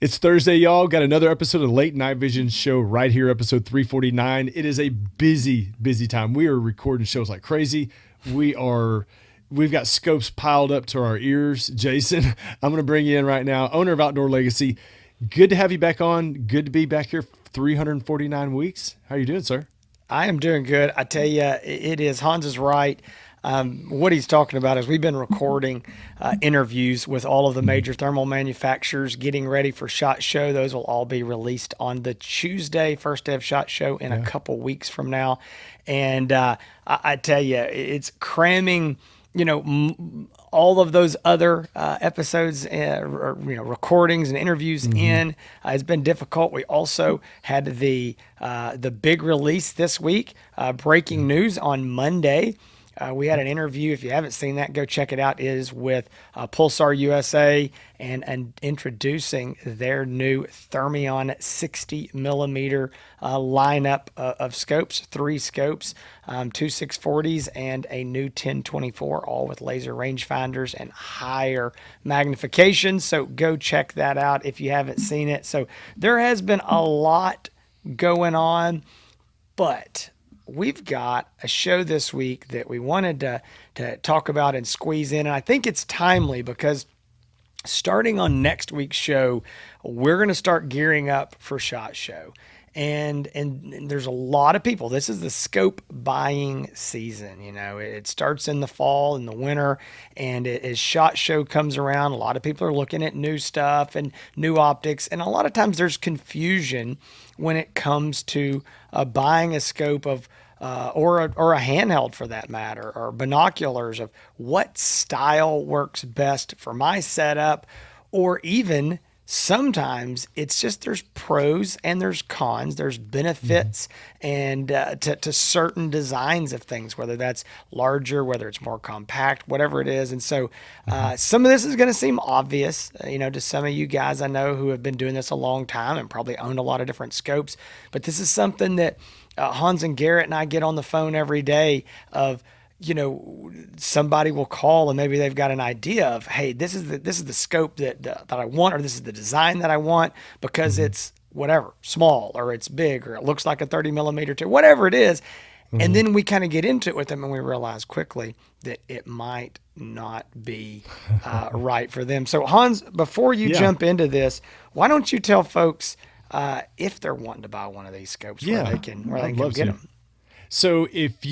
It's Thursday, y'all. Got another episode of the Late Night Vision Show right here, episode 349. It is a busy, busy time. We are recording shows like crazy. We've got scopes piled up to our ears. Jason, I'm going to bring you in right now, owner of Outdoor Legacy. Good to have you back on. Good to be back here 349 weeks. How are you doing, sir? I am doing good. I tell you, it is. Hans is right. What he's talking about is we've been recording interviews with all of the major thermal manufacturers, getting ready for SHOT Show. Those will all be released on the Tuesday, first day of SHOT Show in a couple weeks from now. And I tell you, it's cramming, all of those other episodes, recordings and interviews in. It's been difficult. We also had the big release this week, breaking news on Monday. We had an interview. If you haven't seen that, go check it out. It is with Pulsar USA and introducing their new Thermion 60 millimeter lineup of scopes, 3 scopes, 2 640s and a new 1024, all with laser rangefinders and higher magnification. So go check that out if you haven't seen it. So there has been a lot going on, but we've got a show this week that we wanted to talk about and squeeze in. And I think it's timely because starting on next week's show, we're going to start gearing up for SHOT Show. And there's a lot of people. This is the scope buying season. It starts in the fall and the winter, and as SHOT Show comes around, a lot of people are looking at new stuff and new optics, and a lot of times there's confusion when it comes to buying a scope of or a handheld for that matter, or binoculars, of what style works best for my setup, or even sometimes it's just there's pros and there's cons, there's benefits and to certain designs of things, whether that's larger, whether it's more compact, whatever it is. And so some of this is going to seem obvious, to some of you guys I know who have been doing this a long time and probably own a lot of different scopes. But this is something that Hans and Garrett and I get on the phone every day of, somebody will call and maybe they've got an idea of, hey, this is the scope that I want, or this is the design that I want because it's whatever, small, or it's big, or it looks like a 30 millimeter to whatever it is. And then we kind of get into it with them and we realize quickly that it might not be right for them. So Hans, before you jump into this, why don't you tell folks if they're wanting to buy one of these scopes where they can get them? So if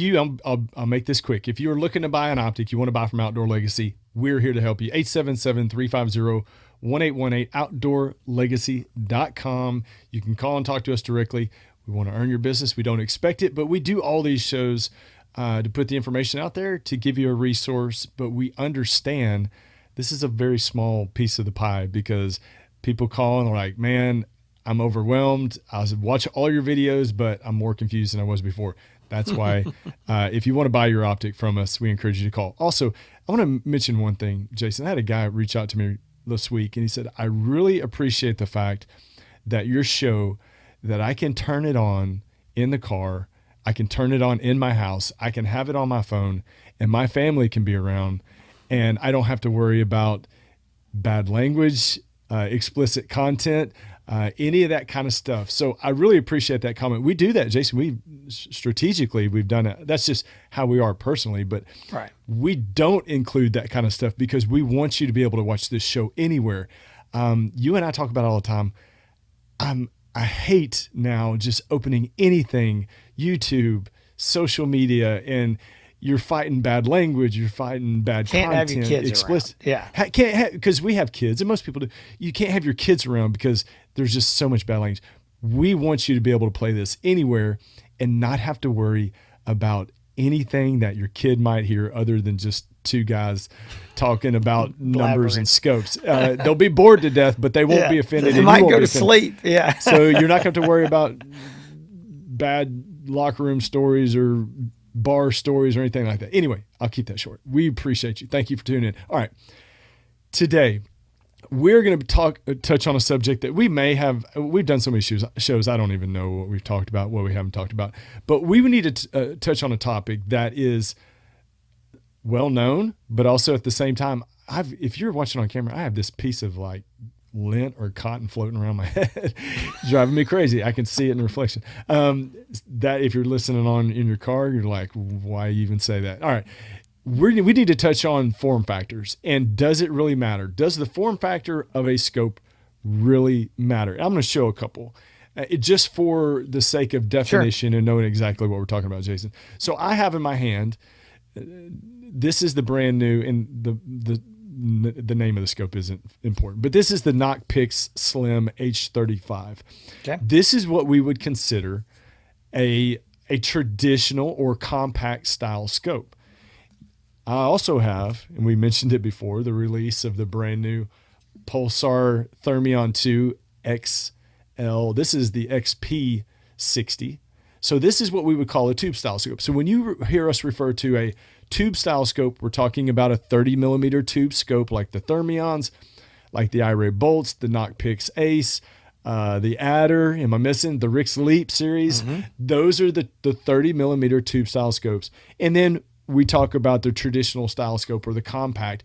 I'll make this quick. If you're looking to buy an optic, you want to buy from Outdoor Legacy, we're here to help you. 877-350-1818, outdoorlegacy.com. You can call and talk to us directly. We want to earn your business. We don't expect it, but we do all these shows to put the information out there, to give you a resource. But we understand this is a very small piece of the pie, because people call and they're like, man, I'm overwhelmed. I watch all your videos, but I'm more confused than I was before. That's why if you want to buy your optic from us, we encourage you to call. Also, I want to mention one thing, Jason. I had a guy reach out to me this week, and he said, I really appreciate the fact that your show, that I can turn it on in the car, I can turn it on in my house, I can have it on my phone, and my family can be around, and I don't have to worry about bad language, explicit content, any of that kind of stuff. So I really appreciate that comment. We do that, Jason. We've done it. That's just how we are personally, but we don't include that kind of stuff because we want you to be able to watch this show anywhere. You and I talk about it all the time. I hate now just opening anything, YouTube, social media, and you're fighting bad language, you're fighting bad content. Can't have your kids explicit. Around. Yeah. Can't, because we have kids, and most people do. You can't have your kids around because there's just so much bad language. We want you to be able to play this anywhere and not have to worry about anything that your kid might hear other than just two guys talking about numbers and scopes. They'll be bored to death, but they won't be offended. They might go to sleep. Yeah. So you're not going to have to worry about bad locker room stories or bar stories or anything like that. Anyway, I'll keep that short. We appreciate you. Thank you for tuning in. All right. Today, we're going to touch on a subject that we've done so many shows, I don't even know what we've talked about, what we haven't talked about. But we need to touch on a topic that is well known, but also at the same time, if you're watching on camera, I have this piece of lint or cotton floating around my head, driving me crazy. I can see it in the reflection. That if you're listening on in your car, you're like, why even say that? All right. We need to touch on form factors. And does it really matter? Does the form factor of a scope really matter? I'm going to show a couple. Just for the sake of definition and knowing exactly what we're talking about, Jason. So I have in my hand, this is the brand new, and the name of the scope isn't important, but this is the Knockpix Slim H35. Okay. This is what we would consider a traditional or compact style scope. I also have, and we mentioned it before, the release of the brand new Pulsar Thermion 2 XL. This is the XP60. So this is what we would call a tube style scope. So when you hear us refer to a tube style scope, we're talking about a 30 millimeter tube scope like the Thermions, like the iRay Bolts, the Knockpix Ace, the Adder. Am I missing? The Rix Leap series. Mm-hmm. Those are the 30 millimeter tube style scopes. And then we talk about the traditional style scope or the compact.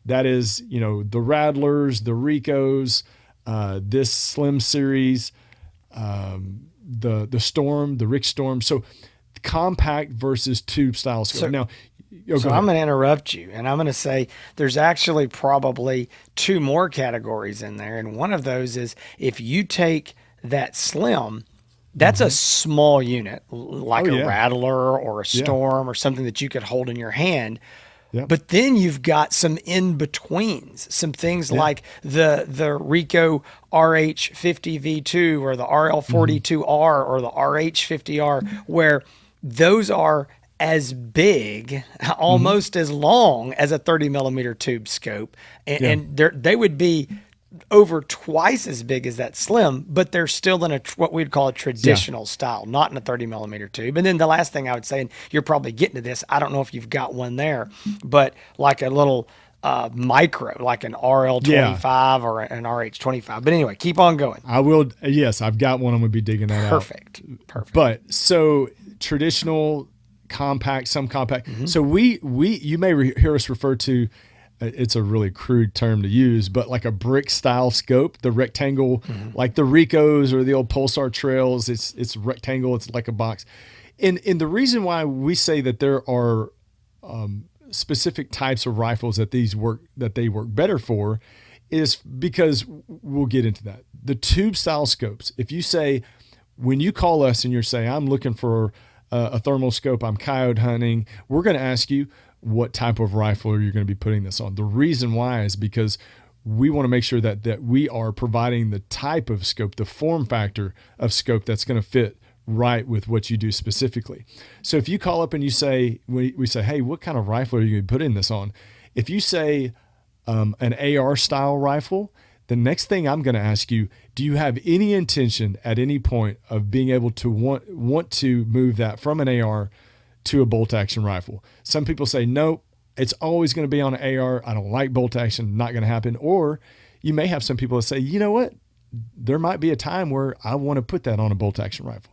That is, the Rattlers, the Ricos, this Slim series, the Storm, the Rick Storm. So compact versus tube style scope. Now, so I'm going to interrupt you, and I'm going to say there's actually probably two more categories in there. And one of those is if you take that Slim, that's a small unit, like a Rattler or a Storm or something that you could hold in your hand. Yep. But then you've got some in-betweens, some things like the Rico RH50V2 or the RL42R or the RH50R, where those are as big, almost as long as a 30 millimeter tube scope. And they would be over twice as big as that Slim, but they're still in what we'd call a traditional style, not in a 30 millimeter tube. And then the last thing I would say, and you're probably getting to this, I don't know if you've got one there, but like a little micro, like an RL25 or an RH25. But anyway, keep on going. I will. Yes, I've got one. I'm going to be digging that out. Perfect. But so traditional, compact, some compact. Mm-hmm. So you may hear us refer to, it's a really crude term to use, but like a brick style scope, the rectangle, like the Ricos or the old Pulsar Trails, it's rectangle. It's like a box. And the reason why we say that there are specific types of rifles that they work better for is because we'll get into that. The tube style scopes, if you say, when you call us and you're saying, I'm looking for a thermal scope, I'm coyote hunting, we're going to ask you, what type of rifle are you going to be putting this on? The reason why is because we want to make sure that we are providing the type of scope, the form factor of scope that's going to fit right with what you do specifically. So if you call up and you say, we say, hey, what kind of rifle are you going to be putting this on? If you say an AR style rifle, the next thing I'm going to ask you, do you have any intention at any point of being able to want to move that from an AR to a bolt action rifle? Some people say, nope, it's always going to be on an AR. I don't like bolt action, not going to happen. Or you may have some people that say, you know what? There might be a time where I want to put that on a bolt action rifle.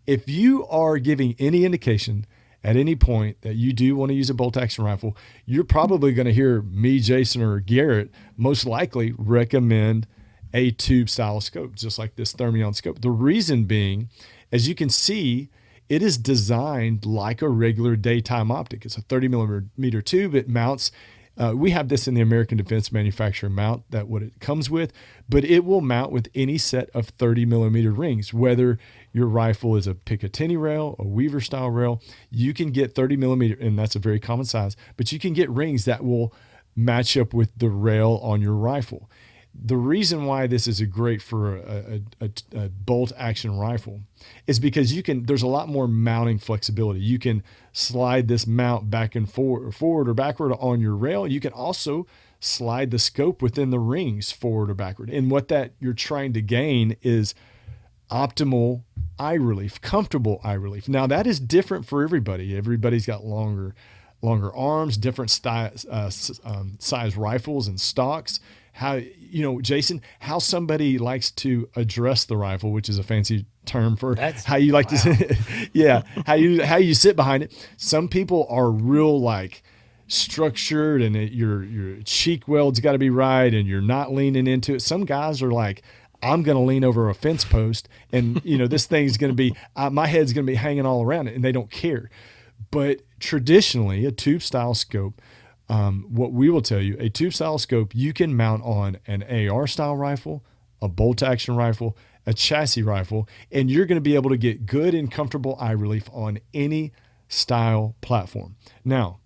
If you are giving any indication at any point that you do want to use a bolt action rifle, you're probably going to hear me, Jason, or Garrett most likely recommend a tube style scope, just like this Thermion scope. The reason being, as you can see, it is designed like a regular daytime optic. It's a 30 millimeter tube. It mounts. We have this in the American Defense Manufacturer mount, that what it comes with, but it will mount with any set of 30 millimeter rings. Whether your rifle is a Picatinny rail, a Weaver style rail, you can get 30 millimeter, and that's a very common size, but you can get rings that will match up with the rail on your rifle. The reason why this is a great for a bolt action rifle is because there's a lot more mounting flexibility. You can slide this mount back and forward or backward on your rail. You can also slide the scope within the rings forward or backward. And what that you're trying to gain is optimal eye relief, comfortable eye relief. Now that is different for everybody. Everybody's got longer arms, different size rifles and stocks. How, Jason, how somebody likes to address the rifle, which is a fancy term for how you like to, how you sit behind it. Some people are real like structured and your cheek weld's got to be right and you're not leaning into it. Some guys are like, I'm going to lean over a fence post and, this thing's going to be, my head's going to be hanging all around it, and they don't care. But traditionally, a tube style scope, what we will tell you, a tube style scope, you can mount on an AR style rifle, a bolt action rifle, a chassis rifle, and you're going to be able to get good and comfortable eye relief on any style platform. Now,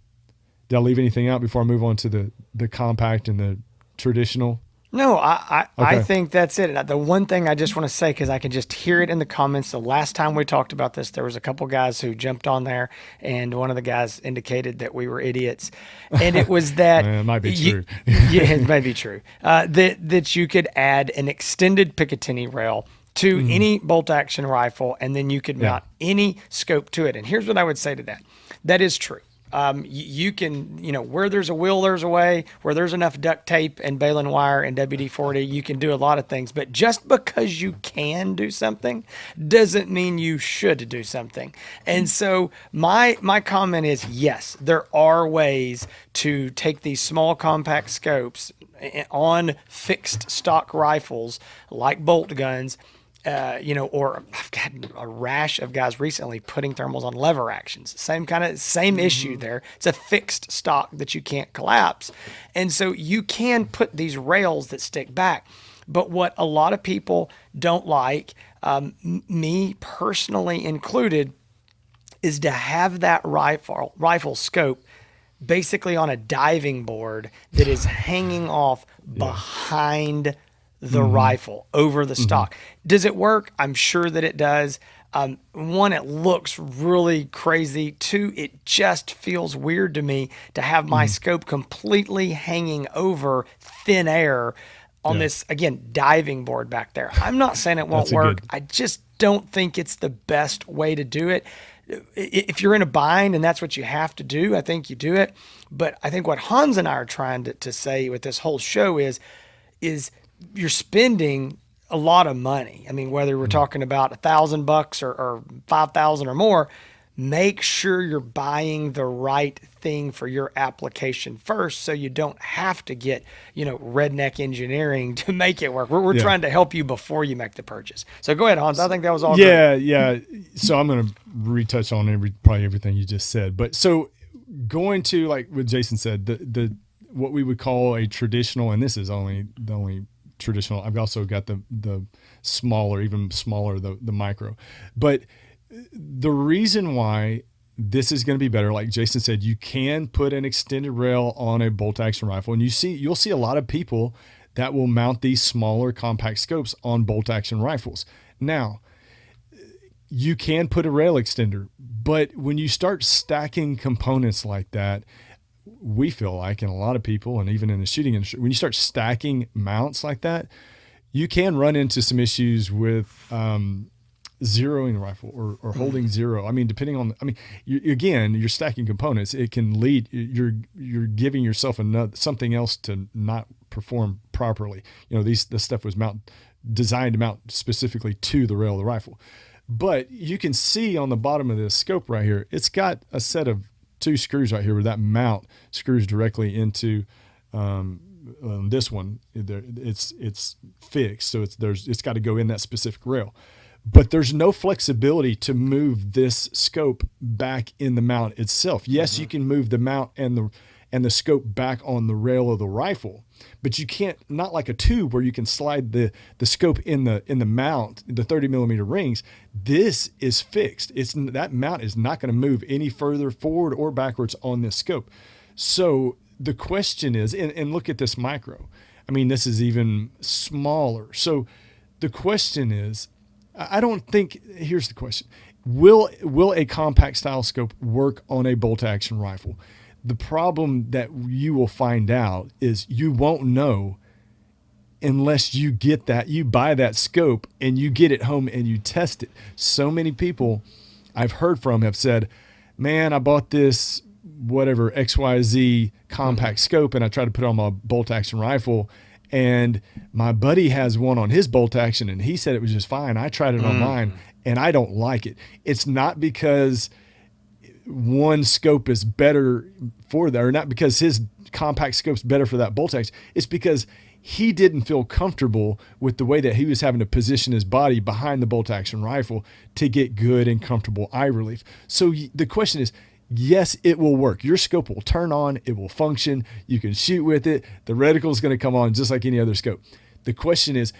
did I leave anything out before I move on to the compact and the traditional? No, I think that's it. The one thing I just want to say, because I can just hear it in the comments. The last time we talked about this, there was a couple guys who jumped on there, and one of the guys indicated that we were idiots, and it was that it might be true. Yeah, it may be true. That you could add an extended Picatinny rail to any bolt action rifle, and then you could mount any scope to it. And here's what I would say to that. That is true. You can, where there's a will, there's a way. Where there's enough duct tape and baling wire and WD-40, you can do a lot of things. But just because you can do something doesn't mean you should do something. And so my comment is, yes, there are ways to take these small compact scopes on fixed stock rifles like bolt guns. Or I've gotten a rash of guys recently putting thermals on lever actions. Same issue there. It's a fixed stock that you can't collapse. And so you can put these rails that stick back. But what a lot of people don't like, me personally included, is to have that rifle scope basically on a diving board that is hanging off behind the rifle over the stock. Does it work? I'm sure that it does. One, it looks really crazy. Two, it just feels weird to me to have my scope completely hanging over thin air on this, again, diving board back there. I'm not saying it won't work. I just don't think it's the best way to do it. If you're in a bind and that's what you have to do, I think you do it. But I think what Hans and I are trying to say with this whole show is you're spending a lot of money. I mean, whether we're talking about $1,000 or 5,000 or more, make sure you're buying the right thing for your application first, so you don't have to get, redneck engineering to make it work. We're trying to help you before you make the purchase. So go ahead, Hans. I think that was all. Yeah. So I'm going to retouch on probably everything you just said. But so going to, like what Jason said, the what we would call a traditional, and this is the only traditional. I've also got the smaller, even smaller, the micro. But the reason why this is going to be better, like Jason said, you can put an extended rail on a bolt action rifle, and you'll see a lot of people that will mount these smaller compact scopes on bolt action rifles. Now, you can put a rail extender, but when you start stacking components like that, we feel like, and a lot of people, and even in the shooting industry, when you start stacking mounts like that, you can run into some issues with zeroing the rifle or holding zero. I mean, depending on, you're stacking components. It can lead, you're giving yourself something else to not perform properly. This stuff was designed to mount specifically to the rail of the rifle. But you can see on the bottom of this scope right here, it's got a set of 2 screws right here where that mount screws directly into this one. It's fixed, so it's got to go in that specific rail. But there's no flexibility to move this scope back in the mount itself. Yes, you can move the mount and the scope back on the rail of the rifle, but you can't, not like a tube where you can slide the scope in the mount, the 30 millimeter rings. This is fixed. That mount is not going to move any further forward or backwards on this scope. So the question is, and look at this micro. I mean, this is even smaller. So the question is, here's the question. Will a compact style scope work on a bolt action rifle? The problem that you will find out is you won't know unless you buy that scope and you get it home and you test it. So many people I've heard from have said, man, I bought this whatever XYZ compact scope and I tried to put it on my bolt action rifle, and my buddy has one on his bolt action and he said it was just fine. I tried it on mine and I don't like it. It's not because one scope is better for that, or not because his compact scope's better for that bolt action. It's because he didn't feel comfortable with the way that he was having to position his body behind the bolt action rifle to get good and comfortable eye relief. So the question is, yes, it will work. Your scope will turn on, it will function, you can shoot with it, the reticle is going to come on just like any other scope. The question is,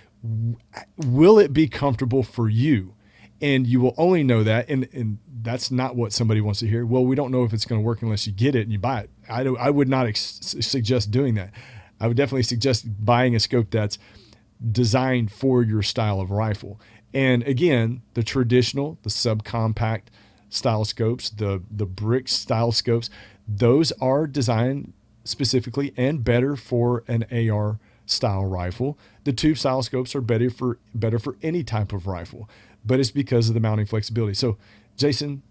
will it be comfortable for you? And you will only know that, and that's not what somebody wants to hear. Well, we don't know if it's going to work unless you get it and you buy it. I would not suggest doing that. I would definitely suggest buying a scope that's designed for your style of rifle. And again, the traditional, the subcompact style scopes, the brick style scopes, those are designed specifically and better for an AR style rifle. The tube style scopes are better for any type of rifle, but it's because of the mounting flexibility. So, Jason,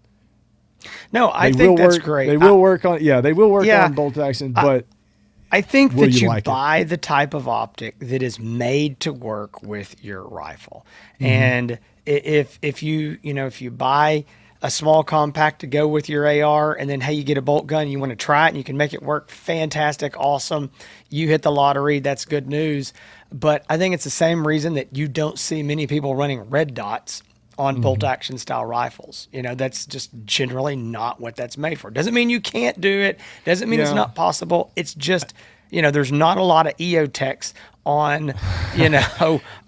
no, I think that's great. They will work on on bolt action, but I think that you like buy the type of optic that is made to work with your rifle. Mm-hmm. And if you buy a small compact to go with your AR, and then, hey, you get a bolt gun, you want to try it and you can make it work, fantastic, awesome. You hit the lottery, that's good news. But I think it's the same reason that you don't see many people running red dots on bolt action style rifles. That's just generally not what that's made for. Doesn't mean you can't do it. Doesn't mean it's not possible. It's just, there's not a lot of EOTechs on,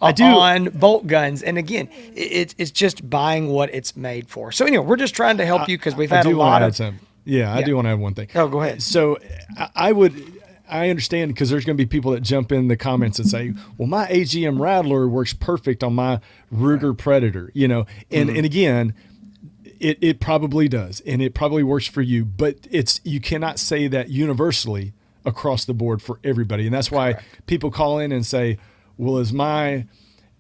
on bolt guns. And again, it's just buying what it's made for. So anyway, we're just trying to help you because we've had a lot of. I do want to add one thing. Oh, go ahead. So I understand, because there's going to be people that jump in the comments and say, well, my AGM Rattler works perfect on my Ruger Predator, and again, it probably does. And it probably works for you, but you cannot say that universally across the board for everybody. And that's why people call in and say, well, is my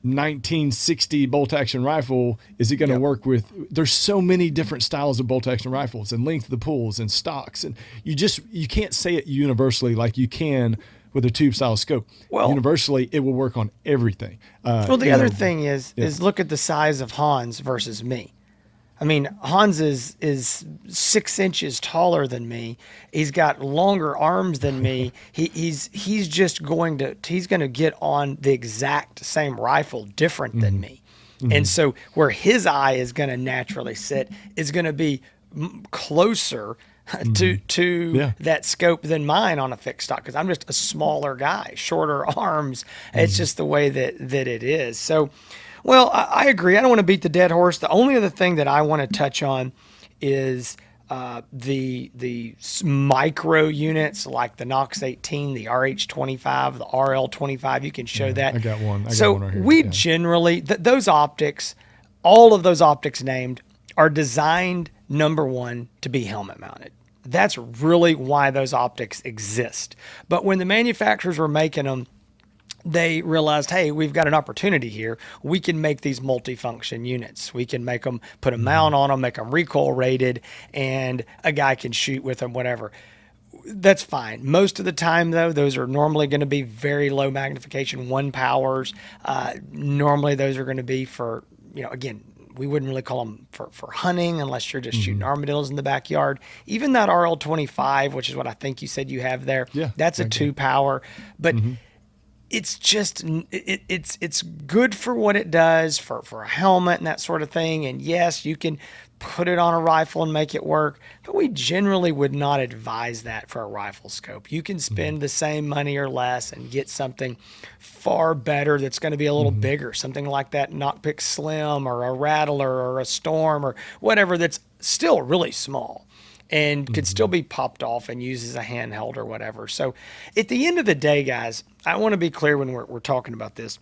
1960 bolt action rifle, is it going to work with, there's so many different styles of bolt action rifles and length of the pulls and stocks. And you can't say it universally like you can with a tube style scope. Well, universally, it will work on everything. The other thing is look at the size of Hans versus me. I mean, Hans is 6 inches taller than me. He's got longer arms than me. He's going to get on the exact same rifle different than me. Mm-hmm. And so where his eye is going to naturally sit is going to be closer to that scope than mine on a fixed stock, because I'm just a smaller guy, shorter arms. It's just the way that it is. So, well, I agree. I don't want to beat the dead horse. The only other thing that I want to touch on is the micro units like the Knox 18, the RH25, the RL25. You can show that. I got one. So right here. We generally, those optics, all of those optics named, are designed, number one, to be helmet mounted. That's really why those optics exist. But when the manufacturers were making them, they realized, hey, we've got an opportunity here. We can make these multifunction units. We can make them, put a mount on them, make them recoil rated, and a guy can shoot with them, whatever. That's fine. Most of the time, though, those are normally going to be very low magnification, 1 powers. Normally, those are going to be for, again, we wouldn't really call them for hunting unless you're just shooting armadillos in the backyard. Even that RL25, which is what I think you said you have there, that's a 2 power. But it's just, it's good for what it does for a helmet and that sort of thing. And yes, you can put it on a rifle and make it work, but we generally would not advise that for a rifle scope. You can spend the same money or less and get something far better that's going to be a little bigger, something like that Knockpick Slim or a Rattler or a Storm or whatever, that's still really small and could still be popped off and used as a handheld or whatever. So at the end of the day, guys, I want to be clear when we're talking about this.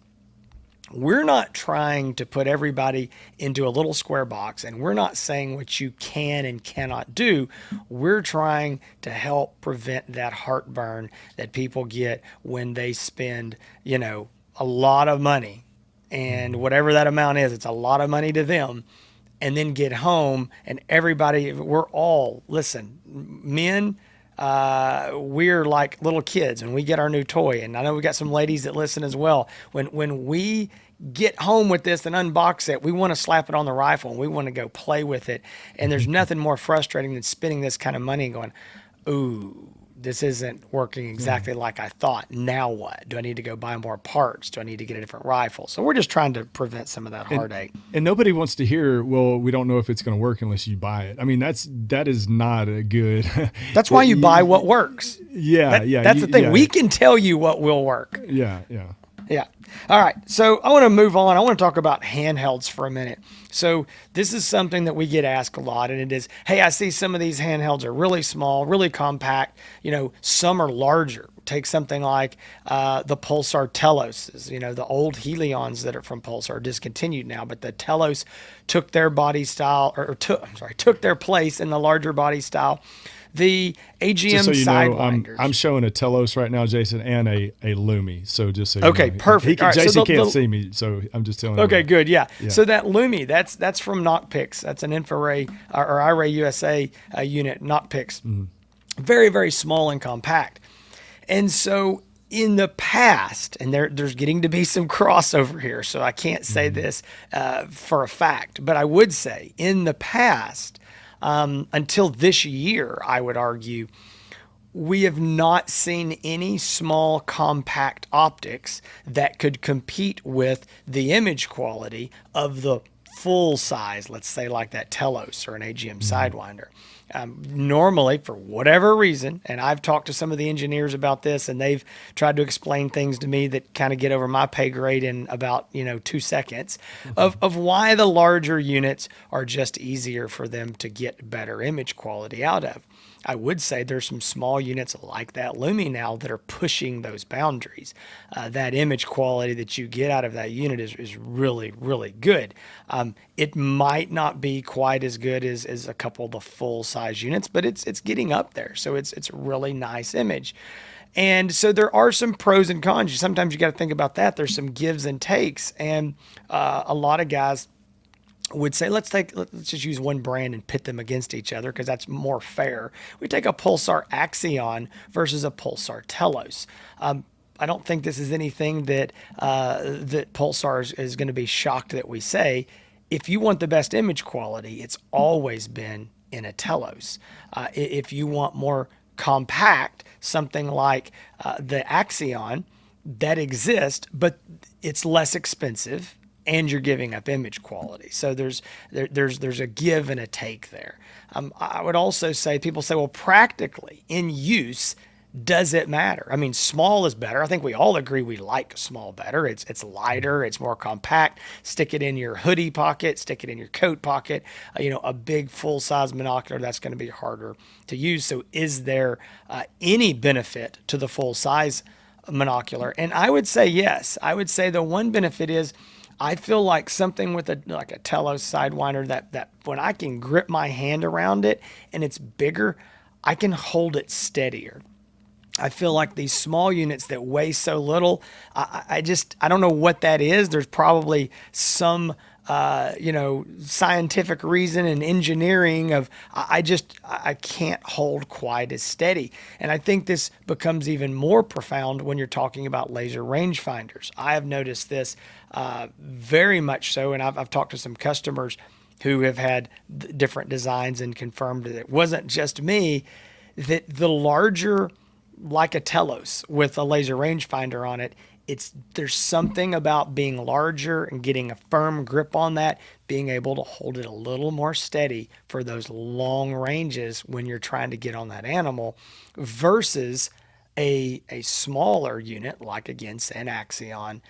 We're not trying to put everybody into a little square box, and we're not saying what you can and cannot do. We're trying to help prevent that heartburn that people get when they spend, a lot of money, and whatever that amount is, it's a lot of money to them, and then get home and everybody, we're all, listen, men, we're like little kids when we get our new toy. And I know we got some ladies that listen as well. When we get home with this and unbox it. We want to slap it on the rifle and we want to go play with it. And there's nothing more frustrating than spending this kind of money and going, ooh, this isn't working exactly like I thought. Now what? Do I need to go buy more parts? Do I need to get a different rifle? So we're just trying to prevent some of that heartache. And nobody wants to hear, well, we don't know if it's going to work unless you buy it. I mean, that is not a good. That's why you buy what works. Yeah, That's the thing. We can tell you what will work. Yeah. Yeah. All right. So I want to move on. I want to talk about handhelds for a minute. So this is something that we get asked a lot, and it is, hey, I see some of these handhelds are really small, really compact. Some are larger. Take something like the Pulsar Teloses. The old Helions that are from Pulsar are discontinued now, but the Telos took their body style, took their place in the larger body style. The AGM just so you Sidewinders. know, I'm showing a Telos right now, Jason, and a Lumi. So just so okay, you know. perfect. All right, Jason can't see me, so I'm just telling you. Okay, good. Yeah. So that Lumi, that's from Nocpix. That's an infrared or iRay USA unit, Nocpix. Very, very small and compact. And so in the past, and there's getting to be some crossover here, so I can't say this for a fact, but I would say in the past, until this year, I would argue, we have not seen any small compact optics that could compete with the image quality of the full size, let's say like that Telos or an AGM Sidewinder. Normally, for whatever reason, and I've talked to some of the engineers about this, and they've tried to explain things to me that kind of get over my pay grade in about 2 seconds of why the larger units are just easier for them to get better image quality out of. I would say there's some small units like that Lumi now that are pushing those boundaries. That image quality that you get out of that unit is really, really good. It might not be quite as good as a couple of the full size units, but it's getting up there. So it's a really nice image. And so there are some pros and cons. Sometimes you got to think about that. There's some gives and takes. And a lot of guys would say, let's just use one brand and pit them against each other because that's more fair. We take a Pulsar Axion versus a Pulsar Telos. I don't think this is anything that Pulsar is going to be shocked that we say. If you want the best image quality, it's always been in a Telos. If you want more compact, something like the Axion that exists, but it's less expensive, and you're giving up image quality. So there's a give and a take there. I would also say, people say, well, practically in use, does it matter? I mean, small is better. I think we all agree we like small better. It's lighter, it's more compact. Stick it in your hoodie pocket, stick it in your coat pocket. A big full-size monocular, that's going to be harder to use. So is there any benefit to the full-size monocular? And I would say yes. I would say the one benefit is I feel like something with like a Telos Sidewinder that when I can grip my hand around it and it's bigger, I can hold it steadier. I feel like these small units that weigh so little, I don't know what that is. There's probably some scientific reason and engineering of I can't hold quite as steady. And I think this becomes even more profound when you're talking about laser rangefinders. I have noticed this very much so, and I've talked to some customers who have had different designs and confirmed that it wasn't just me, that the larger, like a Telos with a laser rangefinder on it, there's something about being larger and getting a firm grip on that, being able to hold it a little more steady for those long ranges when you're trying to get on that animal versus a smaller unit like, again, say an Axion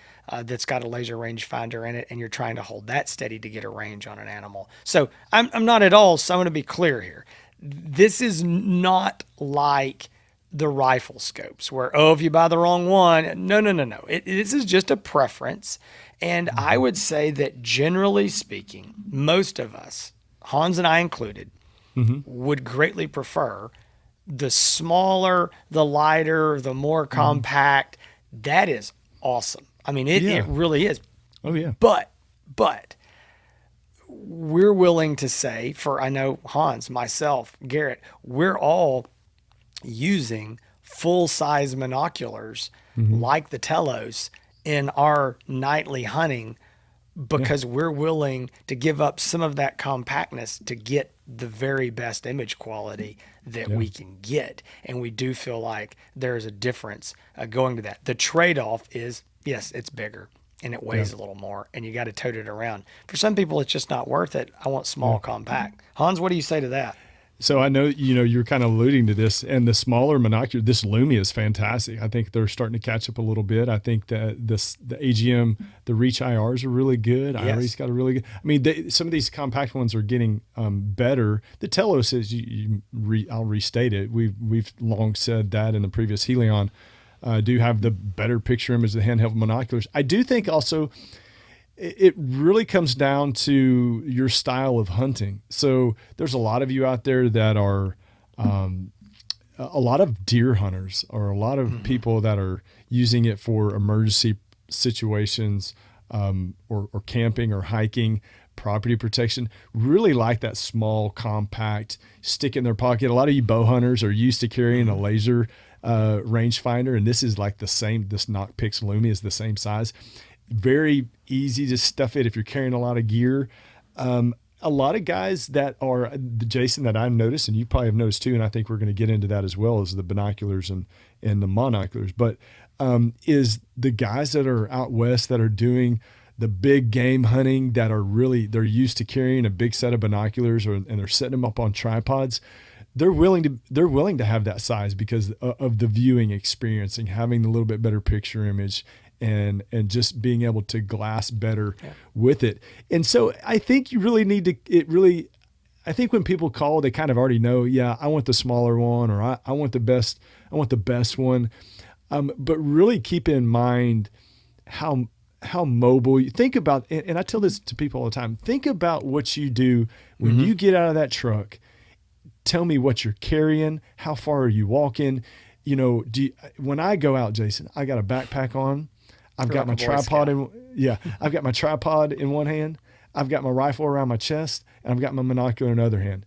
that's got a laser rangefinder in it, and you're trying to hold that steady to get a range on an animal. So I'm not at all, so I'm going to be clear here. This is not like the rifle scopes where, if you buy the wrong one, no. This is just a preference. And I would say that generally speaking, most of us, Hans and I included, would greatly prefer the smaller, the lighter, the more compact. That is awesome. I mean, it really is. Oh yeah. But we're willing to say, for I know Hans, myself, Garrett, we're all using full-size monoculars like the Telos in our nightly hunting because we're willing to give up some of that compactness to get the very best image quality that we can get. And we do feel like there's a difference going to that. The trade-off is, yes, it's bigger and it weighs a little more and you got to tote it around. For some people, it's just not worth it. I want small, compact. Hans, what do you say to that? So I know, you're kind of alluding to this, and the smaller monocular, this Lumia is fantastic. I think they're starting to catch up a little bit. I think that the AGM, the Reach IRs are really good. Yes. IRI's got a really good, I mean, some of these compact ones are getting better. The Telos is, I'll restate it. We've long said that in the previous Helion, do have the better picture image of the handheld monoculars. I do think also, it really comes down to your style of hunting. So there's a lot of you out there that are a lot of deer hunters, or a lot of people that are using it for emergency situations, or camping or hiking, property protection. Really like that small, compact, stick in their pocket. A lot of you bow hunters are used to carrying a laser rangefinder, and this is like the same. This Knockpix Lumia is the same size. Very easy to stuff it if you're carrying a lot of gear. A lot of guys that are, Jason, that I've noticed, and you probably have noticed too, and I think we're going to get into that as well, as the binoculars and the monoculars, but is the guys that are out west that are doing the big game hunting, that are really, they're used to carrying a big set of binoculars, and they're setting them up on tripods. They're willing to have that size because of the viewing experience and having a little bit better picture image, and just being able to glass better with it. And so I think you really need to, I think when people call, they kind of already know, I want the smaller one, or I want the best one. But really keep in mind how mobile you think about, and I tell this to people all the time, think about what you do when you get out of that truck. Tell me what you're carrying. How far are you walking? When I go out, Jason, I got a backpack on. I've got my tripod I've got my tripod in one hand. I've got my rifle around my chest, and I've got my monocular in the other hand.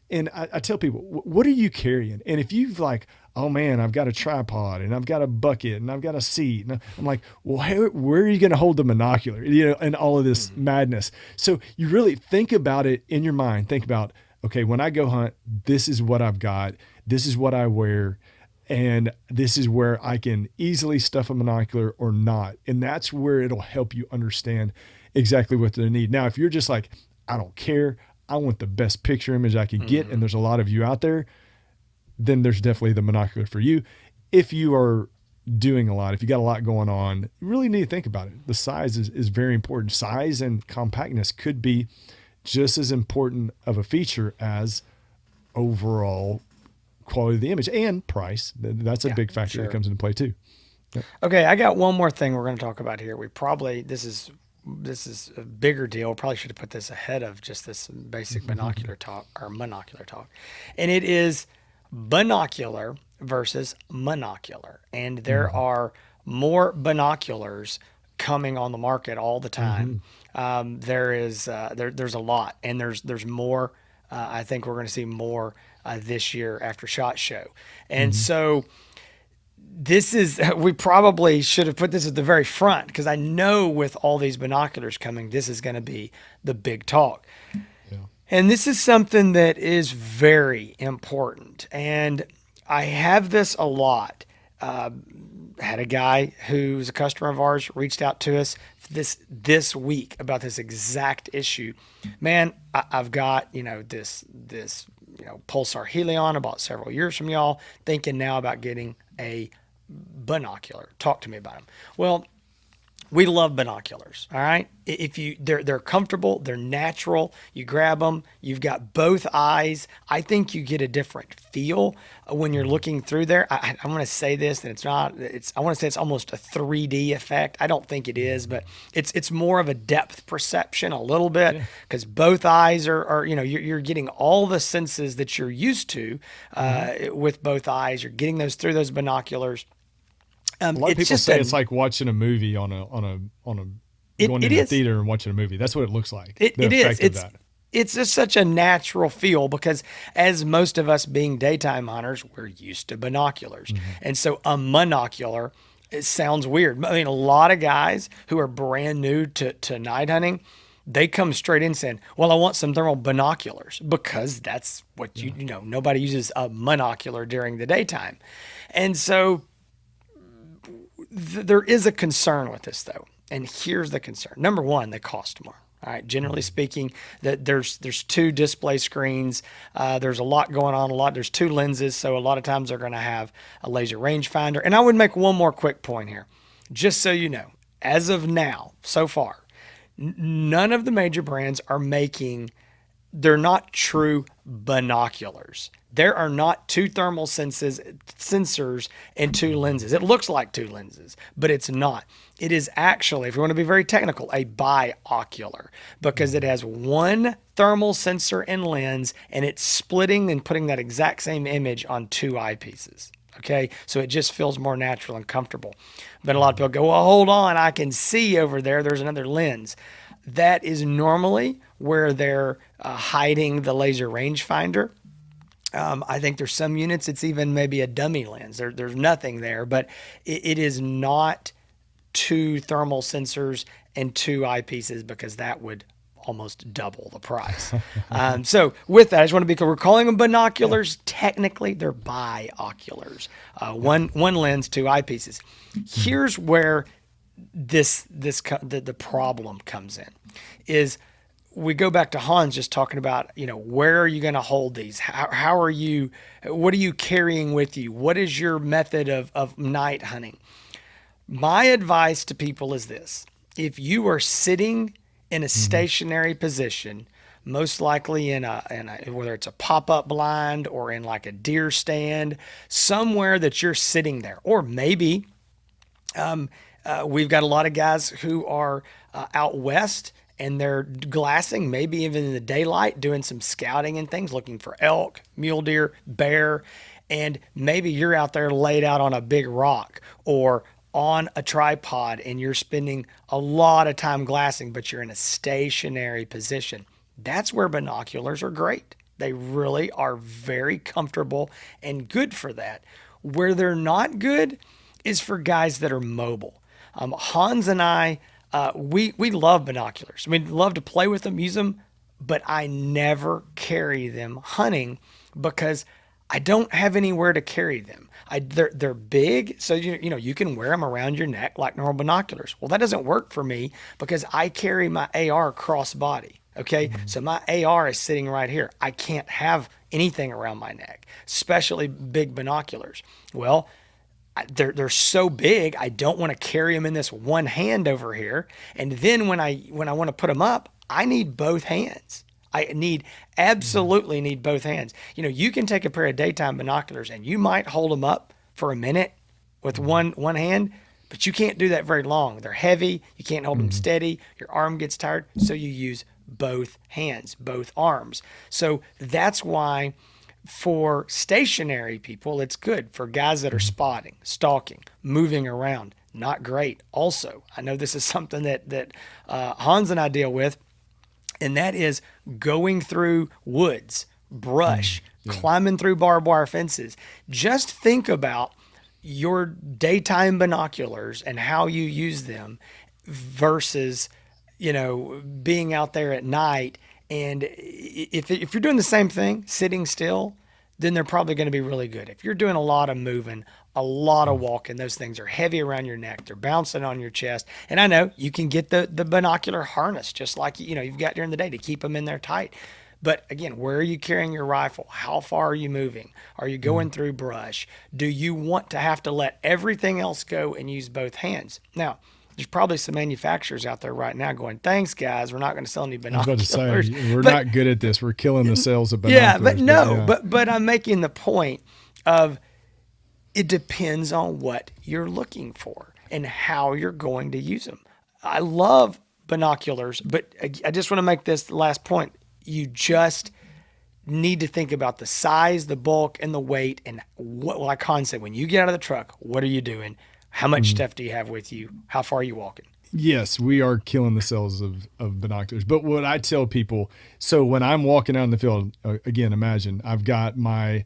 And I tell people, what are you carrying? And if you've like, oh man, I've got a tripod, and I've got a bucket, and I've got a seat, and I'm like, well, where are you going to hold the monocular? And all of this madness. So you really think about it in your mind. Think about, okay, when I go hunt, this is what I've got. This is what I wear. And this is where I can easily stuff a monocular or not. And that's where it'll help you understand exactly what they need. Now, if you're just like, I don't care, I want the best picture image I can get, and there's a lot of you out there, then there's definitely the monocular for you. If you are doing a lot, if you got a lot going on, you really need to think about it. The size is very important. Size and compactness could be just as important of a feature as overall quality of the image, and price. That's a big factor that comes into play too. Okay, I got one more thing we're going to talk about here. This is a bigger deal. Probably should have put this ahead of just this basic binocular talk, or monocular talk. And it is binocular versus monocular. And there are more binoculars coming on the market all the time. There's a lot, and there's more. I think we're going to see more this year after SHOT Show. And so we probably should have put this at the very front, because I know with all these binoculars coming, this is going to be the big talk. Yeah. And this is something that is very important. And I have this a lot. Had a guy who's a customer of ours reached out to us this week about this exact issue. Man, I've got, this Pulsar Helion I bought several years from y'all, thinking now about getting a binocular. Talk to me about them. Well, we love binoculars. All right. They're comfortable. They're natural. You grab them. You've got both eyes. I think you get a different feel when you're looking through there. I want to say this, and I want to say it's almost a 3D effect. I don't think it is, but it's more of a depth perception a little bit, because both eyes are you're getting all the senses that you're used to with both eyes. You're getting those through those binoculars. A lot of people say it's like watching a movie on a going into the theater and watching a movie. That's what it looks like. It is. It's just such a natural feel, because as most of us being daytime hunters, we're used to binoculars. And so a monocular It sounds weird. I mean, a lot of guys who are brand new to night hunting, they come straight in saying, well, I want some thermal binoculars, because that's what nobody uses a monocular during the daytime. And so there is a concern with this, though. And here's the concern. Number one, they cost more. All right. Generally speaking, that there's two display screens. There's a lot going on. There's two lenses, so a lot of times they're going to have a laser rangefinder. And I would make one more quick point here, just so you know. As of now, so far, none of the major brands are making. They're not true binoculars. There are not two thermal sensors and two lenses. It looks like two lenses, but it's not. It is actually, if you want to be very technical, a biocular, because it has one thermal sensor and lens, and it's splitting and putting that exact same image on two eyepieces. Okay, so it just feels more natural and comfortable. But a lot of people go, well, hold on, I can see over there, there's another lens. That is normally where they're hiding the laser rangefinder. I think there's some units, it's even maybe a dummy lens. There's nothing there, but it is not two thermal sensors and two eyepieces, because that would almost double the price. So with that, I just want to be clear. We're calling them binoculars. Technically, they're bioculars. One lens, two eyepieces. Here's where the problem comes in, is we go back to Hans just talking about, where are you going to hold these? How are you, what are you carrying with you? What is your method of night hunting? My advice to people is this: if you are sitting in a stationary position, most likely in a whether it's a pop-up blind or in like a deer stand, somewhere that you're sitting there, or maybe we've got a lot of guys who are out west, and they're glassing, maybe even in the daylight, doing some scouting and things, looking for elk, mule deer, bear, and maybe you're out there laid out on a big rock or on a tripod, and you're spending a lot of time glassing, but you're in a stationary position. That's where binoculars are great. They really are very comfortable and good for that. Where they're not good is for guys that are mobile. Hans and I, we love binoculars. We love to play with them, use them, but I never carry them hunting because I don't have anywhere to carry them. They're big, so you can wear them around your neck like normal binoculars. Well, that doesn't work for me because I carry my AR crossbody. Okay, so my AR is sitting right here. I can't have anything around my neck, especially big binoculars. Well, they're so big, I don't want to carry them in this one hand over here. And then when I want to put them up, I need both hands. Absolutely need both hands. You can take a pair of daytime binoculars and you might hold them up for a minute with one hand, but you can't do that very long. They're heavy. You can't hold them steady. Your arm gets tired. So you use both hands, both arms. So that's why for stationary people, it's good. For guys that are spotting, stalking, moving around, not great. Also, I know this is something that Hans and I deal with, and that is going through woods, brush, climbing through barbed wire fences. Just think about your daytime binoculars and how you use them versus, being out there at night. And if you're doing the same thing, sitting still, then they're probably going to be really good. If you're doing a lot of moving, a lot of walking, those things are heavy around your neck. They're bouncing on your chest. And I know you can get the binocular harness just like, you've got during the day to keep them in there tight. But again, where are you carrying your rifle? How far are you moving? Are you going through brush? Do you want to have to let everything else go and use both hands? Now, there's probably some manufacturers out there right now going, thanks, guys, we're not going to sell any binoculars. I was about to say, we're not good at this. We're killing the sales of binoculars. But I'm making the point of it depends on what you're looking for and how you're going to use them. I love binoculars, but I just want to make this last point. You just need to think about the size, the bulk, and the weight, and like Hans said, when you get out of the truck, what are you doing? How much stuff do you have with you? How far are you walking? Yes, we are killing the sales of binoculars. But what I tell people, so when I'm walking out in the field, again, imagine I've got my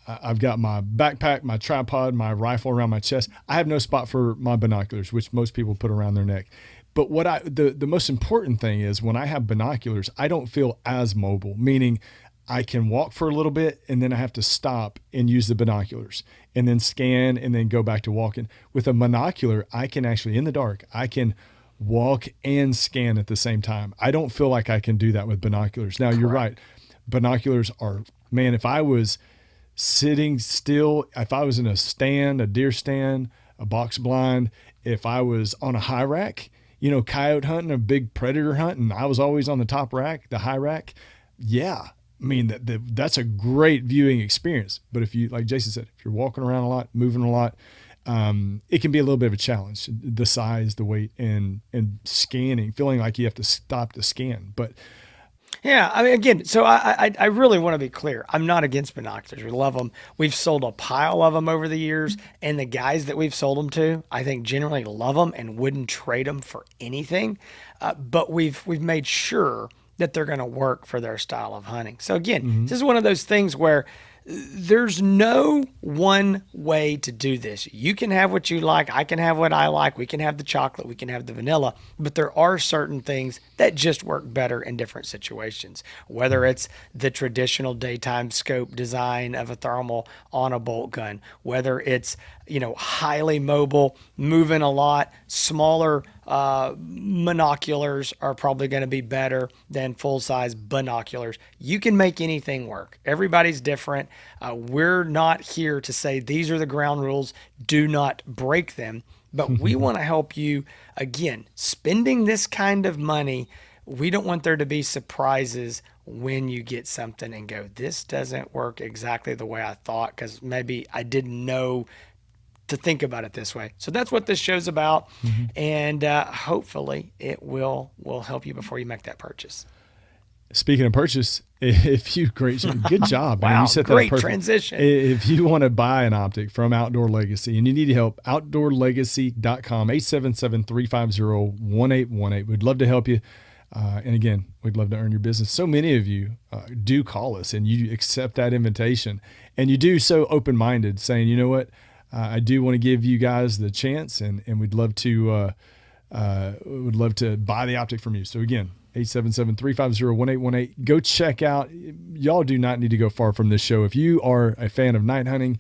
I've got my backpack, my tripod, my rifle around my chest. I have no spot for my binoculars, which most people put around their neck. But the most important thing is when I have binoculars, I don't feel as mobile, meaning I can walk for a little bit and then I have to stop and use the binoculars and then scan and then go back to walking. With a binocular, I can actually, in the dark, I can walk and scan at the same time. I don't feel like I can do that with binoculars. Now, you're right. Binoculars are, man, if I was sitting still, if I was in a stand, a deer stand, a box blind, if I was on a high rack, coyote hunting, a big predator hunt, and I was always on the top rack, the high rack, yeah. I mean, that's a great viewing experience. But if you, like Jason said, if you're walking around a lot, moving a lot, it can be a little bit of a challenge, the size, the weight, and scanning, feeling like you have to stop the scan. But yeah, I mean, again, so I really want to be clear. I'm not against binoculars. We love them. We've sold a pile of them over the years, and the guys that we've sold them to, I think generally love them and wouldn't trade them for anything. But we've made sure that they're going to work for their style of hunting. So again, this is one of those things where there's no one way to do this. You can have what you like. I can have what I like. We can have the chocolate. We can have the vanilla. But there are certain things that just work better in different situations, whether it's the traditional daytime scope design of a thermal on a bolt gun, whether it's, highly mobile, moving a lot, smaller monoculars are probably going to be better than full-size binoculars. You can make anything work. Everybody's different. We're not here to say these are the ground rules, do not break them, but we want to help you. Again, spending this kind of money, we don't want there to be surprises when you get something and go, this doesn't work exactly the way I thought, because maybe I didn't know to think about it this way. So that's what this show's about. And hopefully it will help you before you make that purchase. Speaking of purchase, if you good job, man. Wow, You set great that up perfect. transition. If you want to buy an optic from Outdoor Legacy and you need help, outdoorlegacy.com, 877-350-1818. We'd love to help you. And again, we'd love to earn your business. So many of you do call us and you accept that invitation, and you do so open-minded, saying, you know what, I do want to give you guys the chance, and we'd love to buy the optic from you. So again, 877-350-1818. Go check out. Y'all do not need to go far from this show. If you are a fan of night hunting,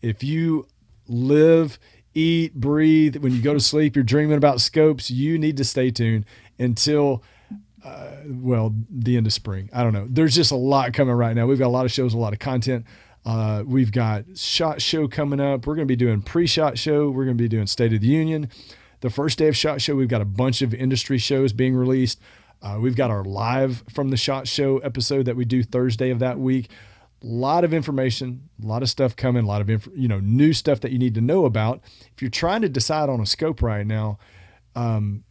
if you live, eat, breathe, when you go to sleep, you're dreaming about scopes, you need to stay tuned until the end of spring. I don't know. There's just a lot coming right now. We've got a lot of shows, a lot of content. We've got SHOT Show coming up. We're going to be doing pre-SHOT Show. We're going to be doing State of the Union. The first day of SHOT Show, we've got a bunch of industry shows being released. We've got our live from the SHOT Show episode that we do Thursday of that week. A lot of information, a lot of stuff coming, a lot of new stuff that you need to know about. If you're trying to decide on a scope right now,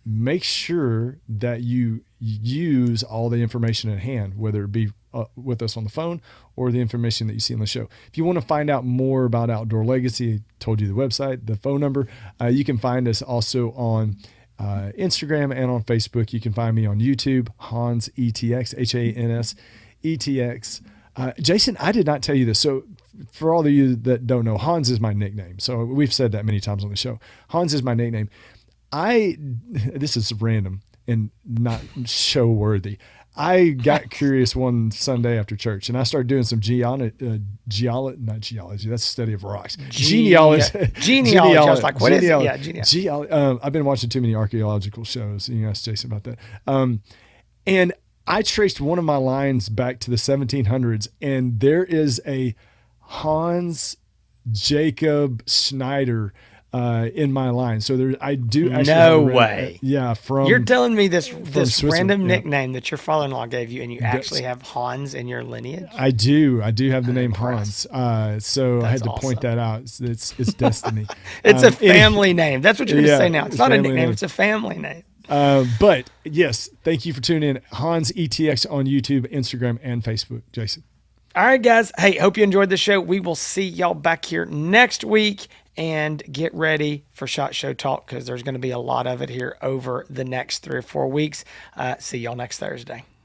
make sure that you use all the information at hand, whether it be with us on the phone or the information that you see on the show. If you want to find out more about Outdoor Legacy, I told you the website, the phone number. You can find us also on Instagram and on Facebook. You can find me on YouTube, Hans ETX, Hans ETX. Jason, I did not tell you this. So for all of you that don't know, Hans is my nickname. So we've said that many times on the show. Hans is my nickname. This is random and not show worthy. I got curious one Sunday after church, and I started doing some genealogy. That's the study of rocks. Genealogy. Genealogy. I was like, what is it? Yeah, genealogy. I've been watching too many archaeological shows. You can ask Jason about that. And I traced one of my lines back to the 1700s, and there is a Hans Jacob Schneider in my line. So I do actually. No way. You're telling me this random yeah. nickname that your father-in-law gave you, and you actually have Hans in your lineage? I do have the name Hans. So I had to point that out. It's destiny. It's a family name. That's what you're going to say now. It's not a nickname. Name. It's a family name. But yes, thank you for tuning in. Hans ETX on YouTube, Instagram, and Facebook. Jason. All right, guys. Hey, hope you enjoyed the show. We will see y'all back here next week, and get ready for SHOT Show Talk, because there's going to be a lot of it here over the next 3 or 4 weeks. See y'all next Thursday.